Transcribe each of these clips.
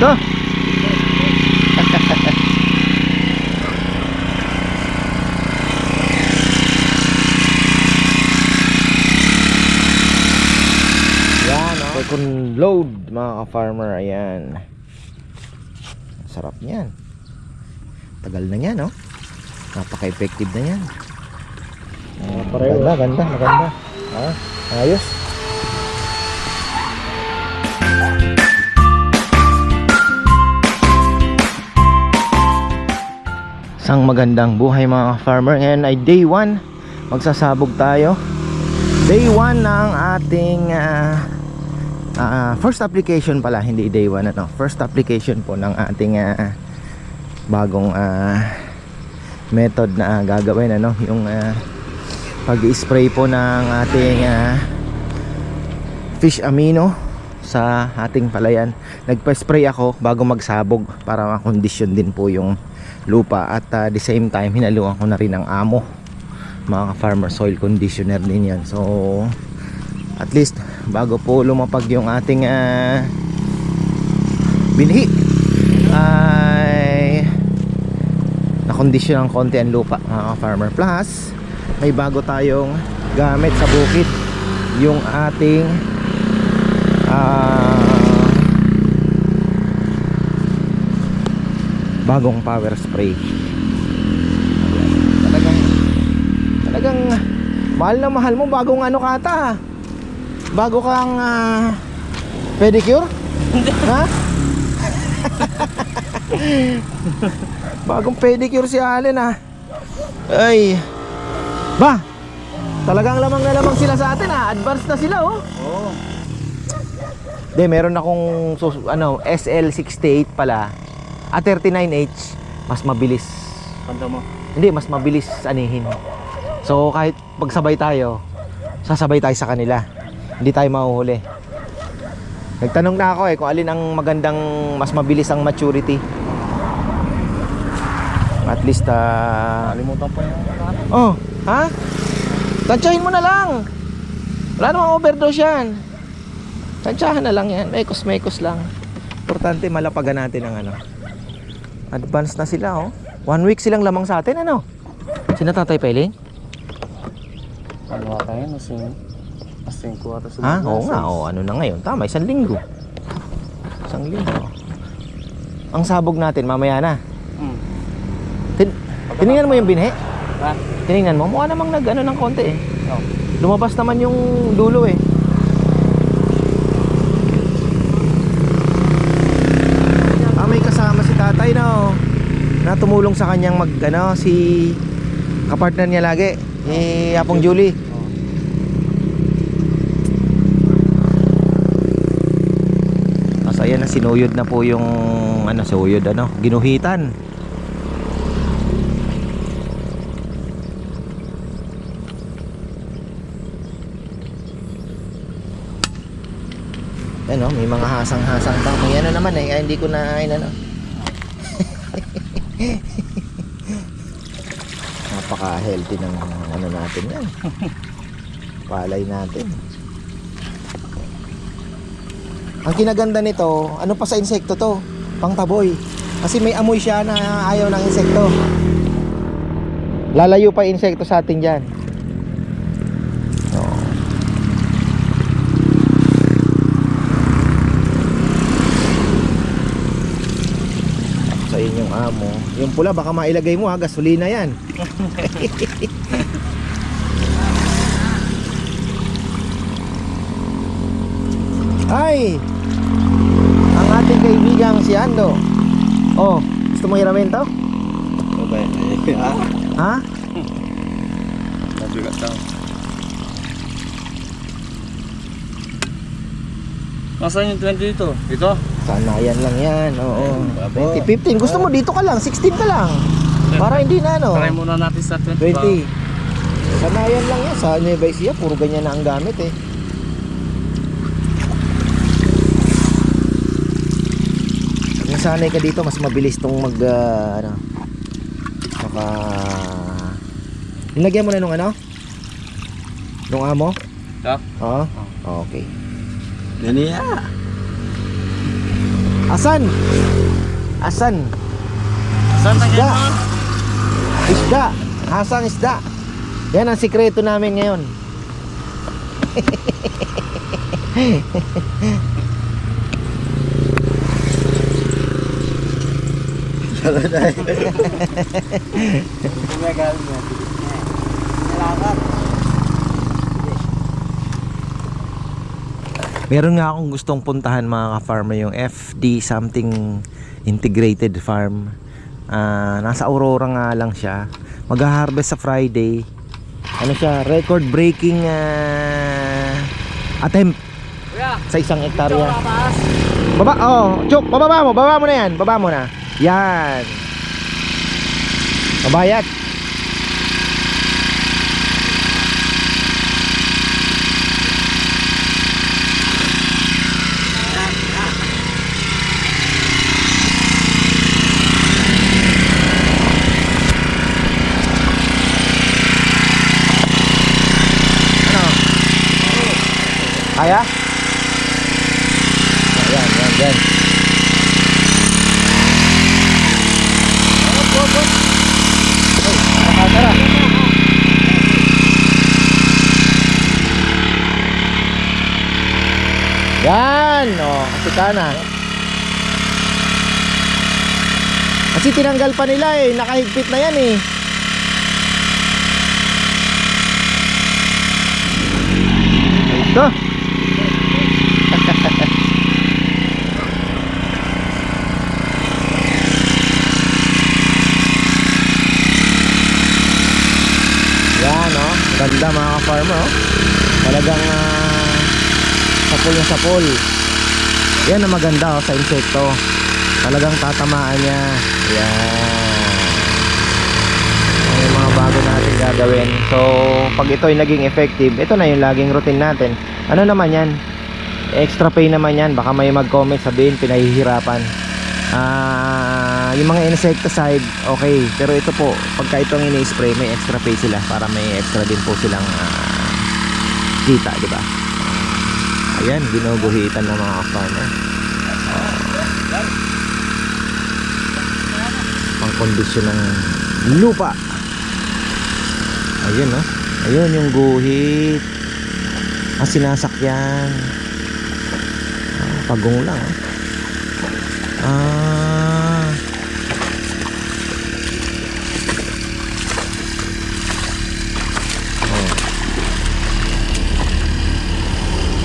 Ito. Yan, oh. Second load mga ka-farmer. Ayan. Sarap niyan. Tagal na yan, no? Napaka-effective na yan. Maganda. Ayos. Isang magandang buhay mga farmer. Ngayon ay day 1. Magsasabog tayo. Day 1 ng ating first application pala. Hindi day 1 ano. First application po ng ating bagong method na gagawin ano. Yung pag-spray po ng ating fish amino sa ating palayan. Nagpa-spray ako bago magsabog para makondisyon din po yung lupa at the same time hinaluan ko na rin ng amo mga farmer soil conditioner din yan. So at least bago po lumapag yung ating binhi ay nakondisyon ng konti ang lupa mga farmer. Plus may bago tayong gamit sa bukid, yung ating bagong power spray. Talagang mahal mo bagong ano kata. Bago kang pedicure? Ha? Bagong pedicure si Allen ah. Ay. Ba? Talagang lamang na lamang sila sa atin ah. Advanced na sila oh. Oo. De, meron akong SL68 pala. 39H, mas mabilis. Kanta mo? Hindi, mas mabilis anihin. So kahit pagsabay tayo, sasabay tayo sa kanila. Hindi tayo mahuhuli. Nagtanong na ako kung alin ang magandang, mas mabilis ang maturity. At least Kalimutan pa yung oh, ha? Tansyahin mo na lang. Wala namang overdose yan. Tansyahan na lang yan. Mekos lang. Importante malapagan natin ang ano. Advance na sila oh. 1 week silang lamang sa atin ano. Sino Tatay Peling? ano tayo? Masing kuha sa Ha? Oo nga oh. Ano na ngayon? Tama, 1 linggo. 1 linggo. Ang sabog natin mamaya na. Tinignan mo yung binhe? Ha? Tinignan mo? Mukha namang nag-ano ng konti eh. No. Lumabas naman yung dulo eh. May kasama si tatay na na tumulong sa kanyang si kapartner niya lagi, Apong Julie. Tapos ayan na, sinuyod na po yung ginuhitan. Ano, may mga hasang-hasang pa. May ano naman kaya hindi ko na napaka-healthy ng ano natin yan. Palay natin. Ang kinaganda nito, ano pa sa insekto to? Pangtaboy. Kasi may amoy siya na ayaw ng insekto. Lalayo pa insekto sa atin dyan. Yung amo, yung pula baka mailagay mo gasolina yan. Ay, ang ating kaibigang si Ando. Oh, gusto mo hiramin to? Okay. Ha? Nabigat daw. Nasaan yung 20 dito? Dito? Sanayan lang yan, oo. 20, 15, gusto mo dito ka lang, 16 ka lang. Para hindi na Try muna natin sa 20. 20. Sanayan lang yan, sa Nueva Ecija, puro ganyan na ang gamit eh. Kung sanay ka dito, mas mabilis tong nilagyan mo na nung nung amo? Yeah. Oo? Okay. Naniya. Asan? Asan? Saan na Isda. yan? Isda. Hasang isda. Yan ang sikreto namin ngayon. Meron nga akong gustong puntahan mga ka-farmer, yung FD something integrated farm. Nasa Aurora nga lang siya. Mag-harvest sa Friday. Ano siya, record breaking attempt sa isang hektarya. Baba, Chok, baba mo na yan, baba mo na. Yan. Mabayat. Kaya? Yan. Ay, nakatara. Yan, kasi ka na. Kasi tinanggal pa nila nakahigpit na yan Ito. Yan ganda mga ka-farmer talagang sapul na sapul. Yan ang maganda sa insekto, talagang tatamaan niya. Yan yung mga bago natin gagawin. So pag ito ay naging effective, ito na yung laging routine natin. Ano naman yan, extra pay naman yan. Baka may mag-comment sabihin pinahihirapan. Yung mga insecticide okay, pero ito po pagka itong ini-spray may extra pay sila para may extra din po silang kita, di ba? Ayan, ginuguhitan ng mga farmer. Pang-kondisyon ng lupa. Ayun ayun yung guhit. Sinasakyan. Pagong lang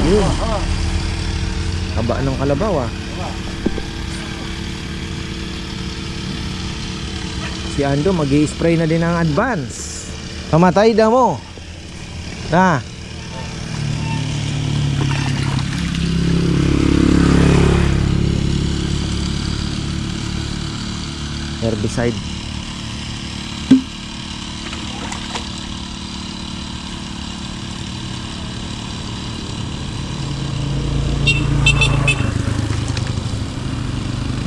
yun. Haba ng kalabaw Si Ando mag-i-spray na din ng advance. Pamatay daw mo herbicide.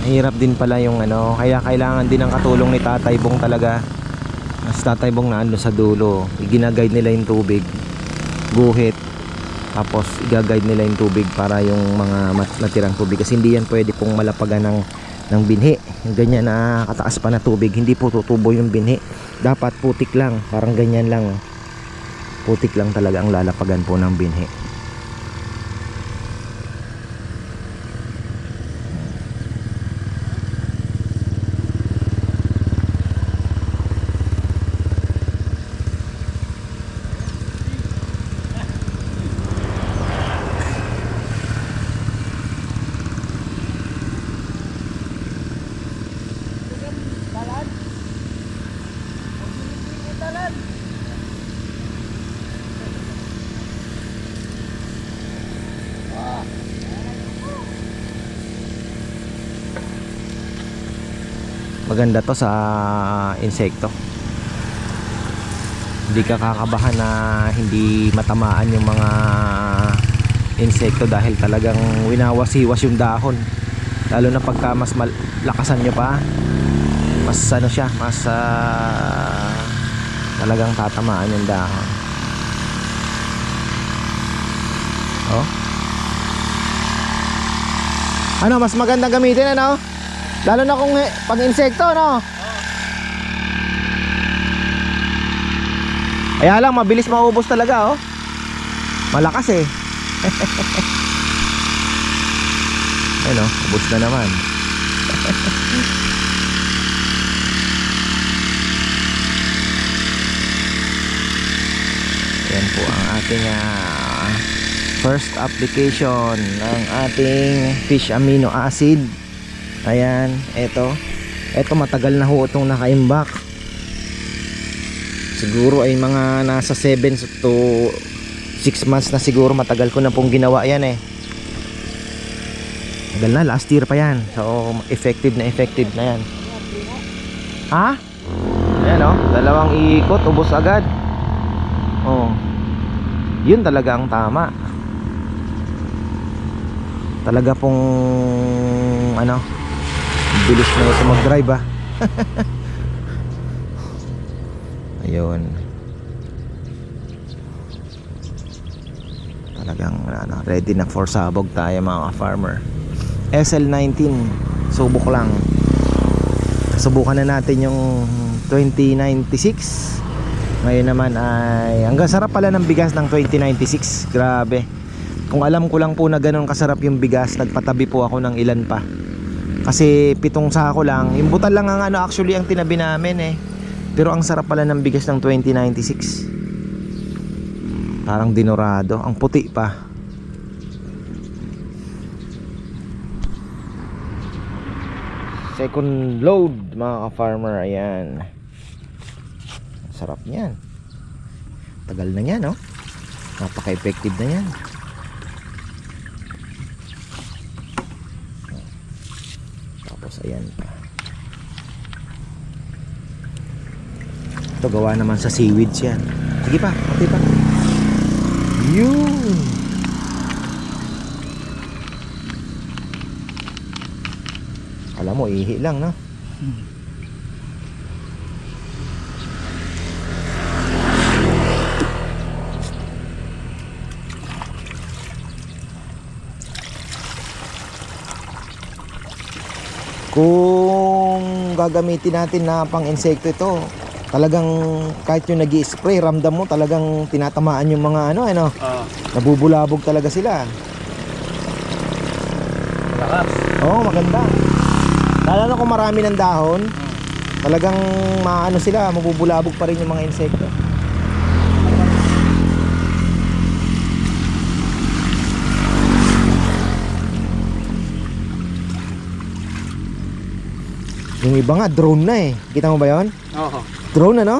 Mahirap din pala yung kaya kailangan din ng katulong ni Tatay Bong talaga. Mas Tatay Bong na sa dulo, i-guide nila yung tubig, guhit, tapos i-guide nila yung tubig para yung mga natirang tubig, kasi hindi yan pwede pong malapagan ng binhi. Yung ganyan na kataas pa na tubig, hindi po tutubo yung binhi. Dapat putik lang, parang ganyan lang. Putik lang talaga ang lalapagan po ng binhi. Maganda to sa insekto. Hindi ka kakabahan na hindi matamaan yung mga insekto dahil talagang winawasiwas yung dahon. Lalo na pagka mas lakasan nyo pa, mas siya, mas talagang tatamaan yung dahon. Ano, mas magandang gamitin ano? Lalo na kung pang insekto, no? Kaya lang, mabilis maubos talaga, oh. Malakas eh. Ayun, oh, ubos na naman. Yan po ang ating first application ng ating fish amino acid. Ayan, eto matagal na ho itong nakaimbak. Siguro ay mga nasa 7 to 6 months na siguro. Matagal ko na pong ginawa yan eh. Tagal na, last year pa yan. So effective na yan. Ha? Ayan o, dalawang ikot, ubos agad. Oh, yun talaga ang tama. Talaga pong ano, bilis na ito mag-drive ah. Ayun. Talagang ready na for sabog tayo mga farmer. SL19 subok lang. Subukan na natin yung 2096. Ngayon naman ay hanggang sarap pala ng bigas ng 2096. Grabe. Kung alam ko lang po na ganun kasarap yung bigas, nagpatabi po ako ng ilan pa. Kasi 7 sako lang. Yung butal lang ang ano actually ang tinabi namin eh. Pero ang sarap pala ng bigas ng 2096. Parang dinorado. Ang puti pa. Second load mga ka-farmer. Ayan. Sarap niyan. Tagal na yan, no? Napaka-effective na yan. Tapos ayan pa. Ito gawa naman sa seaweeds yan. Sige pa, pati pa. Yun. Alam mo, ihi lang, no? Kung gagamitin natin na pang insekto ito, talagang kahit yung nag-i-spray, ramdam mo talagang tinatamaan yung mga ano. Nabubulabog talaga sila. Malakas. Oo, maganda. Lalo na kung marami ng dahon, talagang maano sila, mabubulabog pa rin yung mga insekto. Yung iba nga drone na eh. Kita mo ba yon? Oo. Drone ano?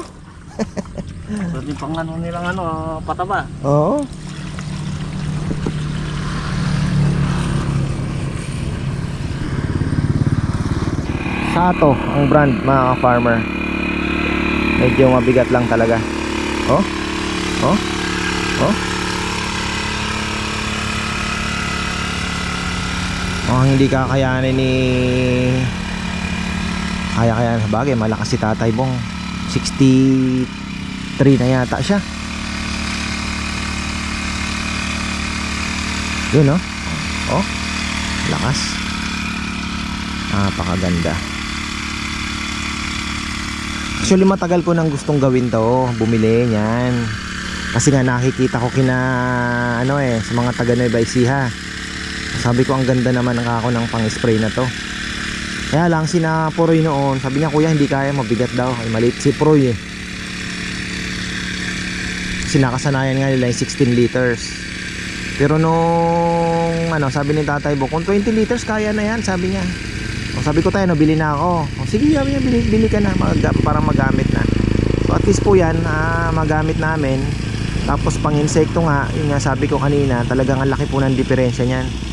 Pwede pang ano nilang pataba. Oo. Sato ang brand mga farmer. Medyo mabigat lang talaga. Oh. Oh. Oh. Oh, hindi kakayanin ni kaya sa bagay, malakas si Tatay Bong. 63 na yata siya. Yun oh. Oh. Lakas. Napakaganda. Actually matagal ko nang gustong gawin to, bumili niyan. Kasi nga nakikita ko kina sa mga taga Nueva Ecija. Sabi ko ang ganda naman ng pang-spray na to. Kaya lang sina Puroy noon, sabi niya kuya hindi kaya, mabigat daw. Ay maliit si Puroy eh. Sinakasanayan nga nila yung 16 liters. Pero nung sabi ni Tatay Bo, kung 20 liters kaya na yan, sabi niya. O, sabi ko tayo, bili na ako. O, sige, sabi niya, bili ka na para magamit na. So at least po yan, magamit namin. Tapos pang insekto nga, yun nga sabi ko kanina, talagang ang laki po ng diferensya niyan.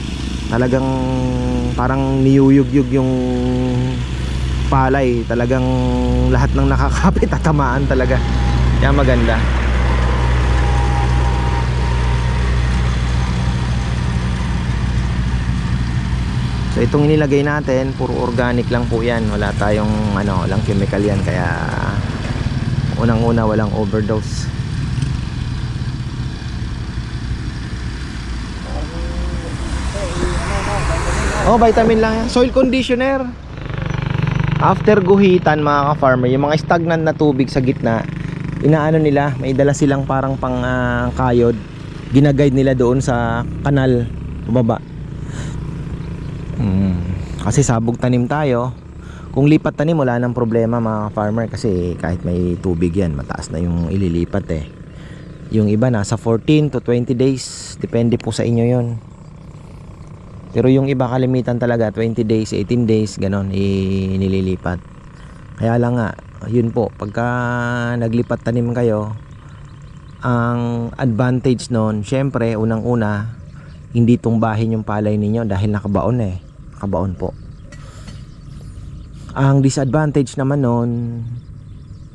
Talagang parang niyuyugyug yung palay. Talagang lahat ng nakakapit tatamaan talaga. Kaya maganda. So itong inilagay natin, puro organic lang po yan. Wala tayong walang chemical yan. Kaya unang-una walang overdose. Oh, vitamin lang yan. Soil conditioner. After guhitan mga ka-farmer, yung mga stagnant na tubig sa gitna, inaano nila, may dala silang parang pang kayod. Ginaguide nila doon sa kanal baba. Kasi sabog tanim tayo. Kung lipat tanim, wala nang problema mga farmer, kasi kahit may tubig yan, mataas na yung ililipat eh. Yung iba nasa 14 to 20 days, depende po sa inyo yon. Pero yung iba kalimitan talaga 20 days, 18 days, ganon nililipat. Kaya lang nga, yun po, pagka naglipat tanim kayo, ang advantage nun, syempre unang-una, hindi tumbahin yung palay ninyo dahil nakabaon eh. Nakabaon po. Ang disadvantage naman nun,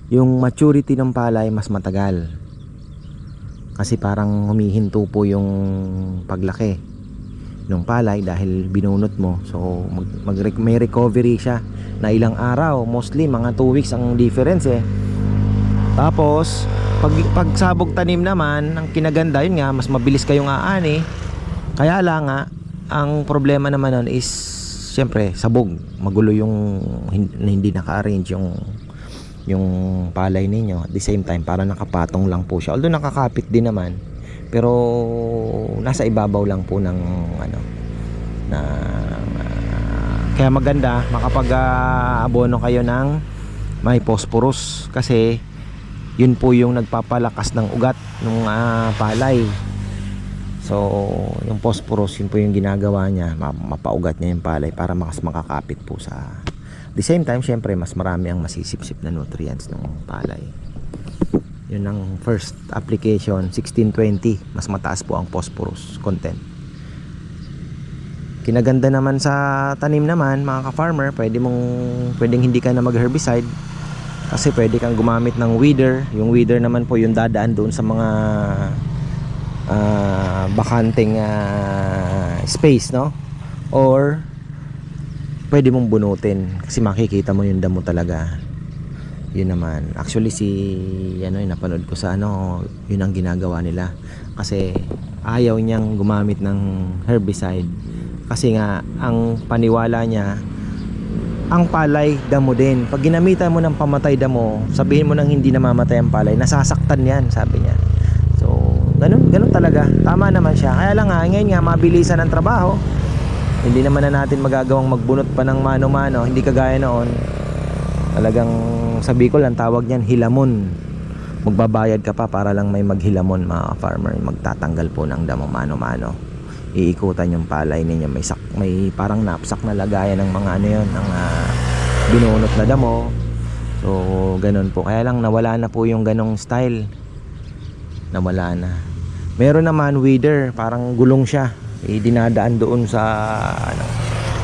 yung maturity ng palay mas matagal. Kasi parang humihinto po yung paglaki ng palay dahil binunot mo. So may recovery siya na ilang araw, mostly mga 2 weeks ang difference eh. Tapos pag sabog tanim naman, ang kinaganda yun nga, mas mabilis kayong aani. Kaya lang nga, ang problema naman nun is siyempre sabog, magulo yung hindi naka-arrange yung palay ninyo. At the same time, para nakapatong lang po siya, although nakakapit din naman, pero nasa ibabaw lang po ng kaya maganda makapag abono kayo ng may phosphorus, kasi yun po yung nagpapalakas ng ugat ng palay. So yung phosphorus, yun po yung ginagawa niya, mapaugat niya yung palay para makakapit po sa, the same time syempre mas marami ang masisipsip na nutrients ng palay. Yun ang first application, 1620, mas mataas po ang phosphorus content. Kinaganda naman sa tanim naman mga ka-farmer, pwedeng hindi ka na mag-herbicide, kasi pwede kang gumamit ng weeder. Yung weeder naman po yung dadaan doon sa mga bakanting space, no? Or pwede mong bunutin kasi makikita mo yung damo talaga. Yun naman, actually yung napanood ko sa yun ang ginagawa nila, kasi ayaw niyang gumamit ng herbicide kasi nga ang paniwala niya, ang palay damo din. Pag ginamitan mo ng pamatay damo, sabihin mo nang hindi namamatay ang palay, nasasaktan yan, sabi niya. So ganun talaga, tama naman siya. Kaya lang nga, ngayon nga mabilisan ang trabaho, hindi naman na natin magagawang magbunot pa ng mano-mano, hindi kagaya noon. Talagang sa Bicol ang tawag niyan hilamon. Magbabayad ka pa para lang may maghilamon mga farmer, magtatanggal po ng damo mano-mano. Iikutan yung palay ninyo, may parang knapsack na lagayan ng mga ng binunot na damo. So ganun po. Kaya lang nawala na po yung ganong style. Nawala na. Meron naman weeder, parang gulong siya. Dinadaan doon sa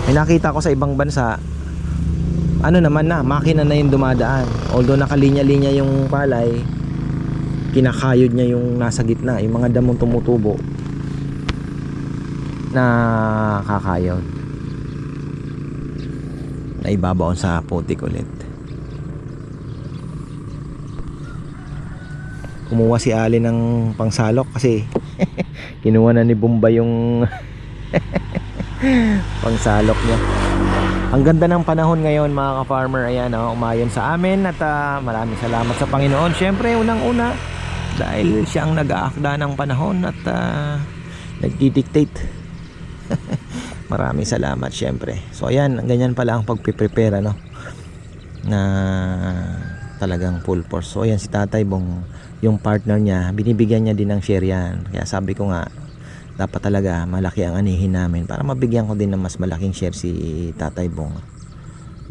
may nakita ko sa ibang bansa, naman na, makina na yung dumadaan. Although nakalinya-linya yung palay, kinakayod niya yung nasa gitna, yung mga damong tumutubo na kakayod, na ibabaon sa putik ulit. Kumuha si Ali ng pangsalok kasi kinuha na ni Bumba yung pangsalok niya. Ang ganda ng panahon ngayon mga ka-farmer. Ayan, umayon sa amin at maraming salamat sa Panginoon. Syempre unang-una dahil siya ang nag-aakda ng panahon at nagdi-dictate. Maraming salamat syempre. So ayan, ganyan pala ang pagpiprepare na talagang full force. So ayan si Tatay Bong, yung partner niya, binibigyan niya din ng share yan. Kaya sabi ko nga, dapat talaga malaki ang anihin namin para mabigyan ko din ng mas malaking share si Tatay Bong.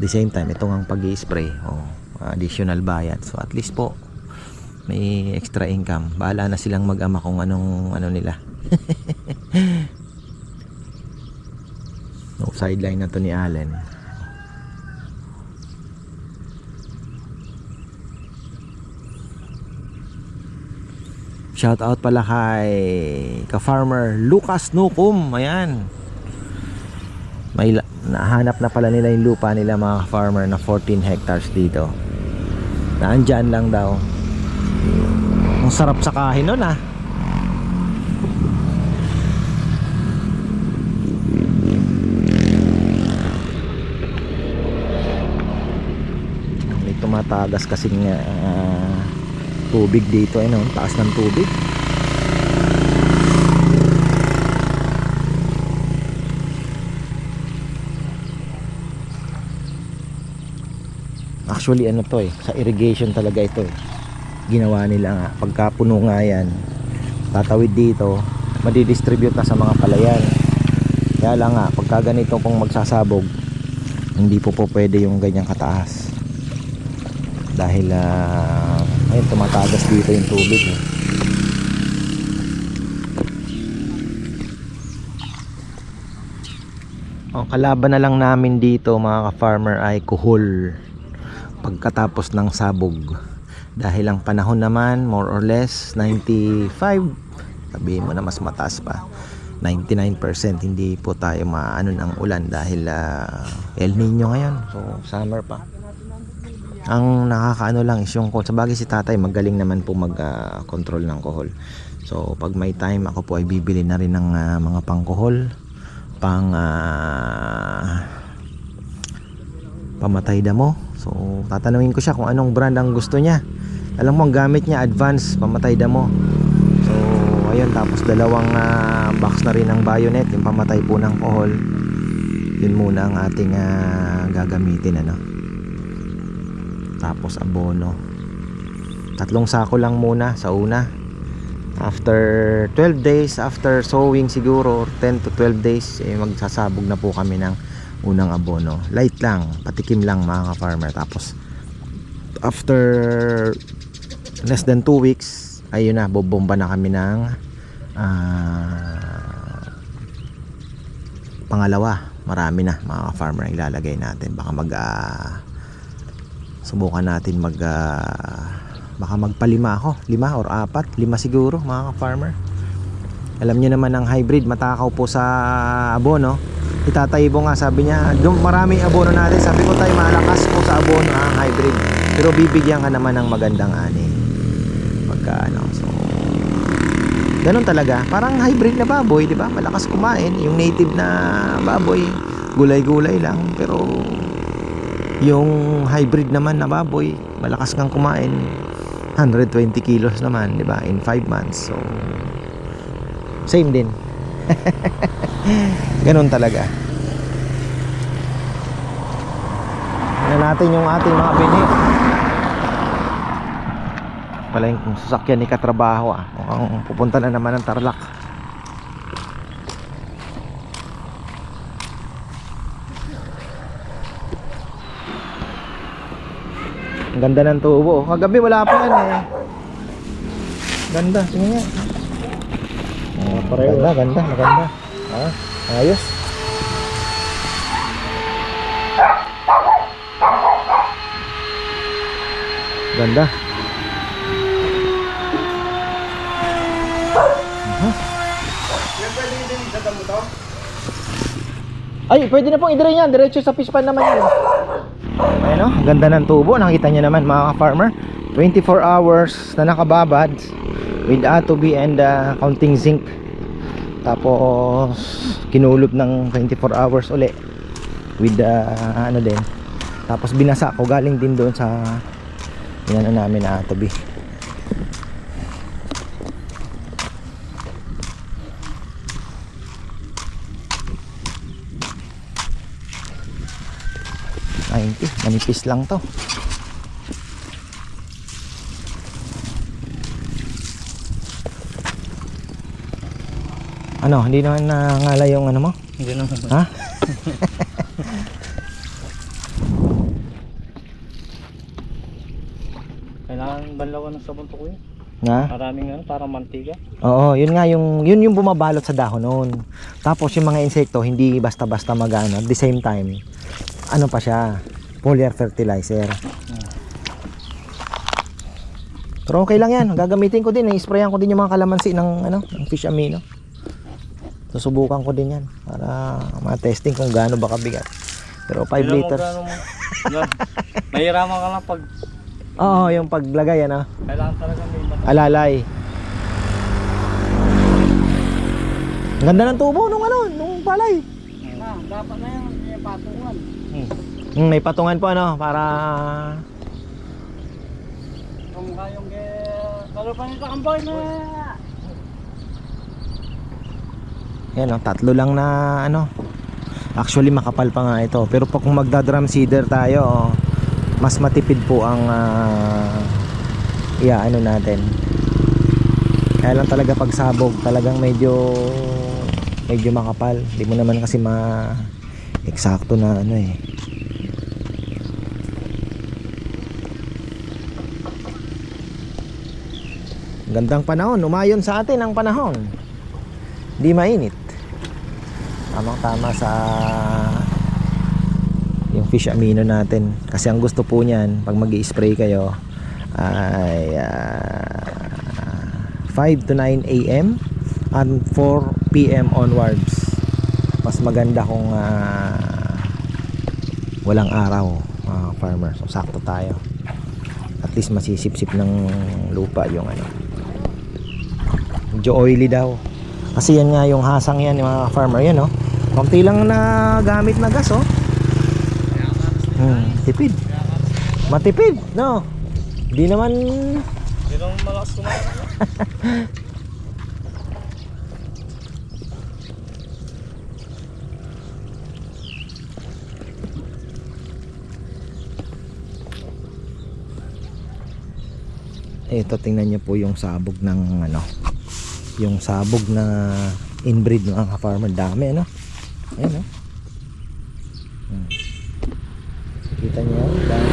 The same time, ito ang pag-i-spray, additional bayad. So at least po may extra income. Bahala na silang mag-ama kung anong nila. No, sideline na to ni Allen. Shout out pala kay ka-farmer Lucas Nukum. Ayan, may nahanap na pala nila yung lupa nila mga ka-farmer na 14 hectares dito. Naandyan lang daw. Ang sarap sakahin nun tumatagas kasing tubig dito, ano, taas ng tubig. Actually ano to sa irrigation talaga ito ginawa nila nga, pagka puno nga yan tatawid dito, madidistribute na sa mga palayan. Kaya lang nga, pagka ganito pong magsasabog, hindi po pwede yung ganyang kataas dahil ayun, tumatagas dito yung tubig Ang kalaban na lang namin dito mga ka-farmer ay kuhol pagkatapos ng sabog, dahil ang panahon naman more or less 95, sabihin mo na mas mataas pa, 99% hindi po tayo maano ng ulan dahil El Nino ngayon, so summer pa. Ang nakakaano lang is yung sa bagay si tatay magaling naman po mag control ng kohol, so pag may time ako po ay bibili na rin ng mga pangkohol, pamatay damo. So tatanungin ko siya kung anong brand ang gusto niya. Alam mo ang gamit niya advance pamatay damo. So ayun, tapos dalawang box na rin ng bayonet, yung pamatay po ng kohol. Yun muna ang ating gagamitin ano. Tapos abono. 3 sako lang muna sa una. After 12 days after sowing siguro, or 10 to 12 days magsasabog na po kami ng unang abono. Light lang, patikim lang mga ka-farmer. Tapos after less than 2 weeks, ayun na, bobomba na kami ng pangalawa. Marami na mga ka-farmer ilalagay natin. Baka subukan natin baka magpalima ako, 5 or 4, 5 siguro mga ka-farmer. Alam niyo naman ang hybrid matakaw po sa abono. Itataybo nga, sabi niya maraming abono natin, sabi ko tayo malakas po sa abono ang hybrid, pero bibigyan ka naman ng magandang ani pagka ano. So ganun talaga, parang hybrid na baboy, di ba? Malakas kumain, yung native na baboy gulay-gulay lang, pero yung hybrid naman na baboy malakas kang kumain, 120 kilos naman, di ba, in 5 months. So same din. Ganun talaga. Tingnan natin yung ating mga bini. Pala yung sasakyan ni katrabaho mukhang pupunta na naman ng Tarlac. Ang ganda ng tubo. Kagabi wala pa yan Ganda, sige nga. Ganda, maganda. Ayos. Ganda. Ay, pwede na pong i-drain yan. Diretso sa fish pan naman yan. Ayun o, ganda ng tubo. Nakita nyo naman mga ka-farmer, 24 hours na nakababad with atobi and counting zinc. Tapos kinulop ng 24 hours uli with ano din. Tapos binasa ko, galing din doon sa inano namin na atobi. Manipis lang to. Ano, hindi naman nangala yung ano mo? Hindi naman. Ha? Kailangan banlawan ng sabon to kuya. Na? Maraming parang mantika. Oo, yun nga yun yung bumabalot sa dahon noon. Tapos yung mga insekto hindi basta-basta magano. At the same time, ano pa siya? Foliar fertilizer. Pero okay lang yan. Gagamitin ko din. I-sprayan ko din yung mga kalamansi ng ng fish amino. Susubukan ko din yan para ma-testing kung gaano ba kabigat. Pero 5 liters. Mahiraman ka lang pag Oo, yung paglagay kailangan talaga may alalay. Ang ganda ng tubo nung palay. Dapat na yung patungan. May patungan po para Kumukha yung lalo pa nito ang boy na. Yan o, tatlo lang na ano. Actually makapal pa nga ito. Pero pag kung magda-drum seeder tayo, mas matipid po ang ano natin. Kaya lang talaga pagsabog, talagang medyo makapal. Hindi mo naman kasi eksakto na ano eh. Gandang panahon, umayon sa atin ang panahon. Di mainit. Tamang tama sa yung fish amino natin. Kasi ang gusto po niyan, pag mag-i-spray kayo ay 5 to 9 AM and 4 PM onwards. Mas maganda kung walang araw, farmer. So sakto tayo. At least masisip-sip ng lupa yung ano. Medyo oily daw. Kasi yan nga yung hasang yan, yung mga farmer yan, oh. Konti lang na gamit na gas, oh. Tipid. Matipid, no? Di naman. Hindi naman malakas kumain. Ito, tingnan niyo po yung sabog ng ano, yung sabog na inbreed mga farmer. Dami, ano? Ayan, oh. Kita niyo yan? Dami.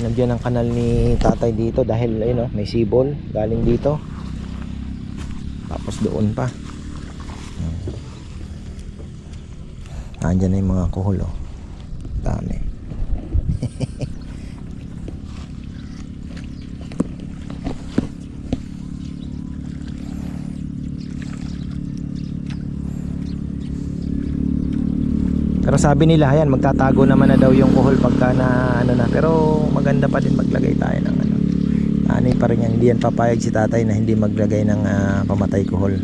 Nandiyan ang kanal ni tatay dito dahil ayun, oh, may sibol galing dito. Tapos doon pa. Nandiyan na yung mga kuhol, oh. Dami. Pero sabi nila, ayan, magtatago naman na daw yung kuhol pagka na ano na. Pero maganda pa din maglagay tayo ng ano. Anay pa rin yan. Hindi yan papayag si tatay na hindi maglagay ng pamatay kuhol.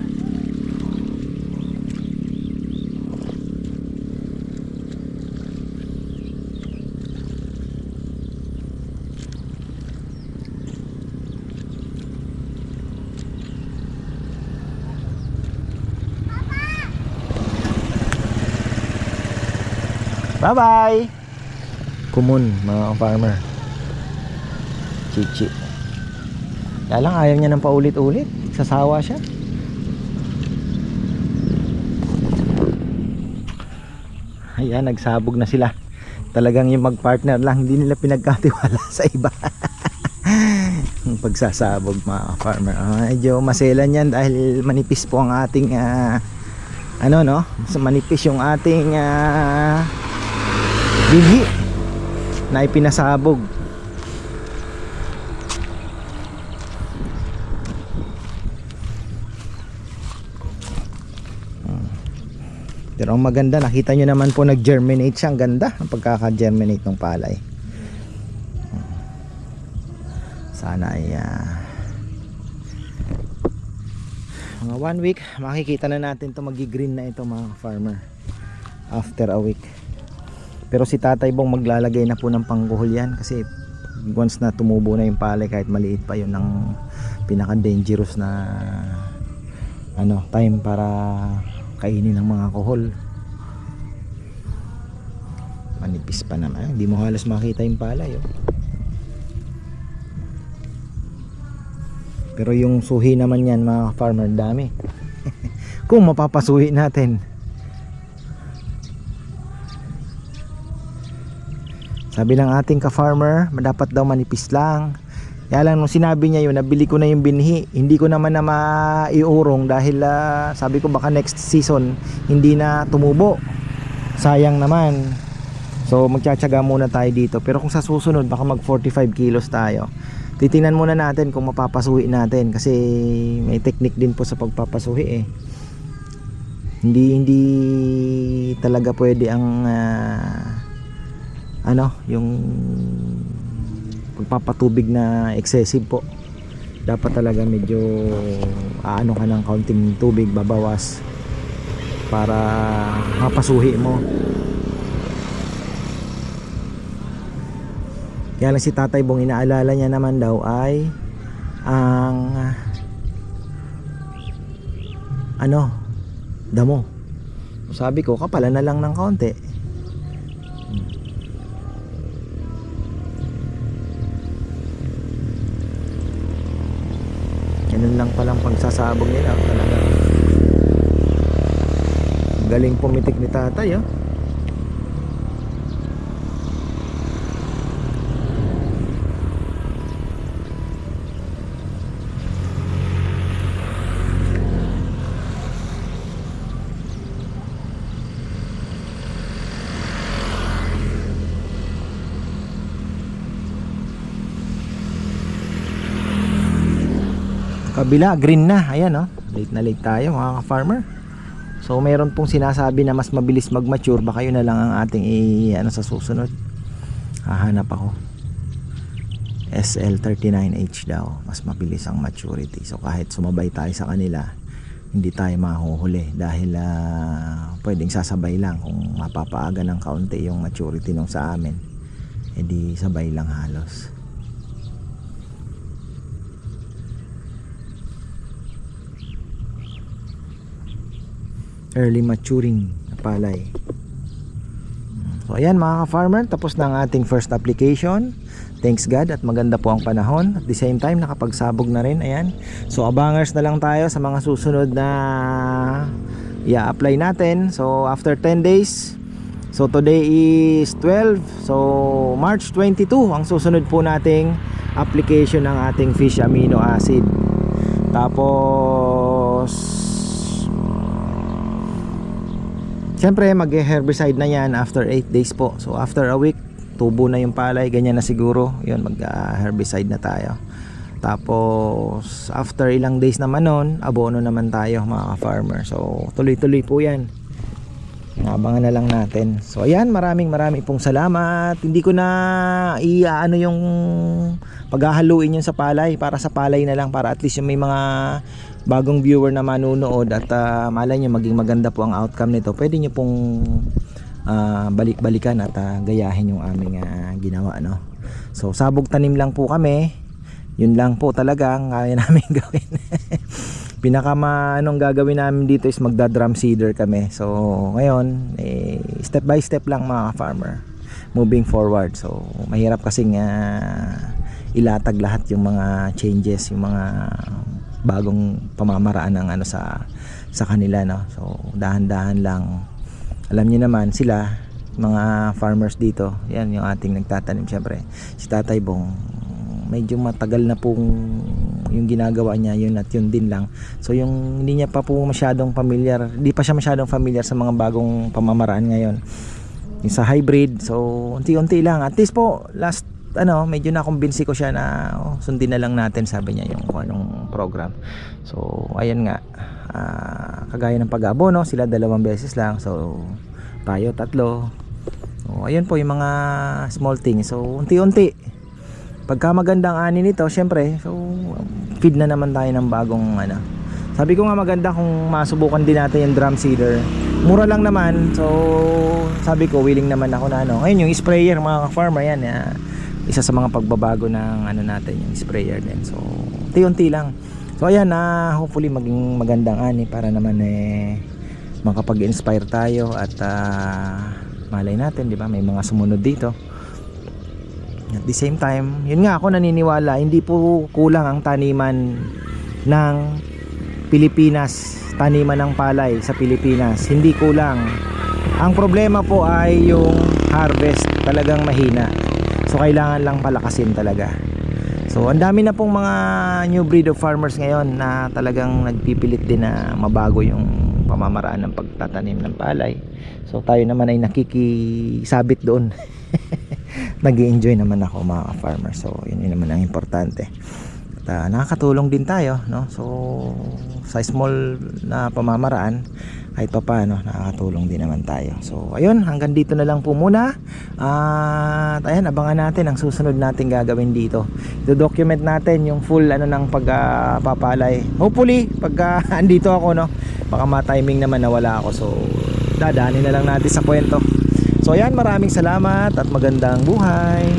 Bye-bye! Kumun, mga farmer. Chichi. Kaya lang ayaw niya ng paulit-ulit. Sasawa siya. Ayan, nagsabog na sila. Talagang yung mag-partner lang, hindi nila pinagkatiwala sa iba. Pagsasabog, mga farmer. Medyo maselan yan dahil manipis po ang ating ano, no? Manipis yung ating binhi na ipinasabog. Pero ang maganda, nakita nyo naman po nag-germinate siya. Ang ganda ang pagkaka-germinate ng palay. Sana ay mga 1 week makikita na natin to, magi-green na ito mga farmer after a week. Pero si Tatay Bong maglalagay na po ng pangkuhol yan kasi once na tumubo na yung palay, kahit maliit pa, yun ang pinaka dangerous na ano, time para kainin ng mga kuhol. Manipis pa naman, hindi mo halos makita yung palay, oh. Pero yung suhi naman yan mga farmer, dami. Kung mapapasuhi natin. Sabi ng ating ka-farmer, dapat daw manipis lang. Kaya lang nung sinabi niya yun, nabili ko na yung binhi. Hindi ko naman na maiurong dahil sabi ko baka next season hindi na tumubo. Sayang naman. So magtsatsaga muna tayo dito. Pero kung sa susunod baka mag 45 kilos tayo. Titingnan muna natin kung mapapasuhi natin kasi may technique din po sa pagpapasuhi eh. Hindi talaga pwede ang ano, yung pagpapatubig na excessive po. Dapat talaga medyo aano ka ng kaunting tubig, babawas para mapasuhi mo. Kaya lang si Tatay Bong, inaalala niya naman daw ay ang damo. Sabi ko, kapalan na lang ng kaunti. Ganun lang palang pagsasabog nila talaga. Galing pumitik ni Tatay, oh. Kabila, green na. Ayan, oh. Late na late tayo, mga ka-farmer. So, mayroon pong sinasabi na mas mabilis mag-mature. Baka yun na lang ang ating sa susunod. Hahanap ako. SL39H daw. Mas mabilis ang maturity. So, kahit sumabay tayo sa kanila, hindi tayo mahuhuli. Dahil pwedeng sasabay lang. Kung mapapaaga ng kaunti yung maturity nung sa amin, edi sabay lang halos. Early maturing na palay. So ayan mga ka-farmer, tapos na ang ating first application. Thanks God at maganda po ang panahon. At the same time nakapagsabog na rin. Ayan. So abangers na lang tayo sa mga susunod na i-apply natin. So after 10 days, so today is 12, so March 22 ang susunod po nating application ng ating fish amino acid. Tapos siyempre mag-herbicide na yan after 8 days po. So after a week, tubo na yung palay, ganyan na siguro. Yun, mag-herbicide na tayo. Tapos after ilang days naman nun, abono naman tayo mga farmer. So tuloy-tuloy po yan. Abangan na lang natin. So ayan, maraming pong salamat. Hindi ko na yung paghahaluin yun sa palay. Para sa palay na lang, para at least yung may mga bagong viewer na manunood at malay nyo maging maganda po ang outcome nito, pwede nyo pong balik-balikan at gayahin yung aming ginawa, no? So sabog tanim lang po kami, yun lang po talaga ang kaya namin gawin. Anong gagawin namin dito is magda-drum seeder kami. So ngayon step by step lang mga farmer, moving forward. So mahirap kasing ilatag lahat yung mga changes, yung mga bagong pamamaraan ng sa kanila, no? So dahan-dahan lang. Alam niyo naman sila, mga farmers dito, yan yung ating nagtatanim. Syempre si Tatay Bong, medyo matagal na pong yung ginagawa niya, yun at yun din lang. So yung hindi niya pa po masyadong familiar, hindi pa siya masyadong familiar sa mga bagong pamamaraan ngayon, yung sa hybrid. So unti-unti lang, at least po last medyo nakumbinsi ko siya na sundin na lang natin, sabi niya, yung anong program. So ayan nga, kagaya ng pag-abono, sila 2 beses lang, so tayo 3. So ayun po yung mga small things. So unti-unti, pagka magandang ani nito, syempre, so feed na naman tayo ng bagong Sabi ko nga maganda kung masubukan din natin yung drum seeder. Mura lang naman. So sabi ko willing naman ako na Ngayon yung sprayer mga ka-farmer, yan isa sa mga pagbabago ng natin, yung sprayer din. So unti-unti lang. So ayan, hopefully maging magandang ani para naman makapag-inspire tayo at malay natin, di ba, may mga sumunod dito. At the same time, yun nga, ako naniniwala hindi po kulang ang taniman ng Pilipinas, taniman ng palay sa Pilipinas, hindi kulang. Ang problema po ay yung harvest, talagang mahina. So kailangan lang palakasin talaga. So ang dami na pong mga new breed of farmers ngayon na talagang nagpipilit din na mabago yung pamamaraan ng pagtatanim ng palay. So tayo naman ay nakikisabit doon. Nag-i-enjoy naman ako mga farmer. So yun naman ang importante. At nakakatulong din tayo, no? So sa small na pamamaraan, kahit pa paano nakakatulong din naman tayo. So ayun, hanggang dito na lang po muna. At ayan, abangan natin ang susunod nating gagawin dito. I-document natin yung full ng pagpapalay. Hopefully pagka andito ako, no, baka ma-timing naman na wala ako. So dadaanin na lang natin sa kwento. So ayan, maraming salamat at magandang buhay.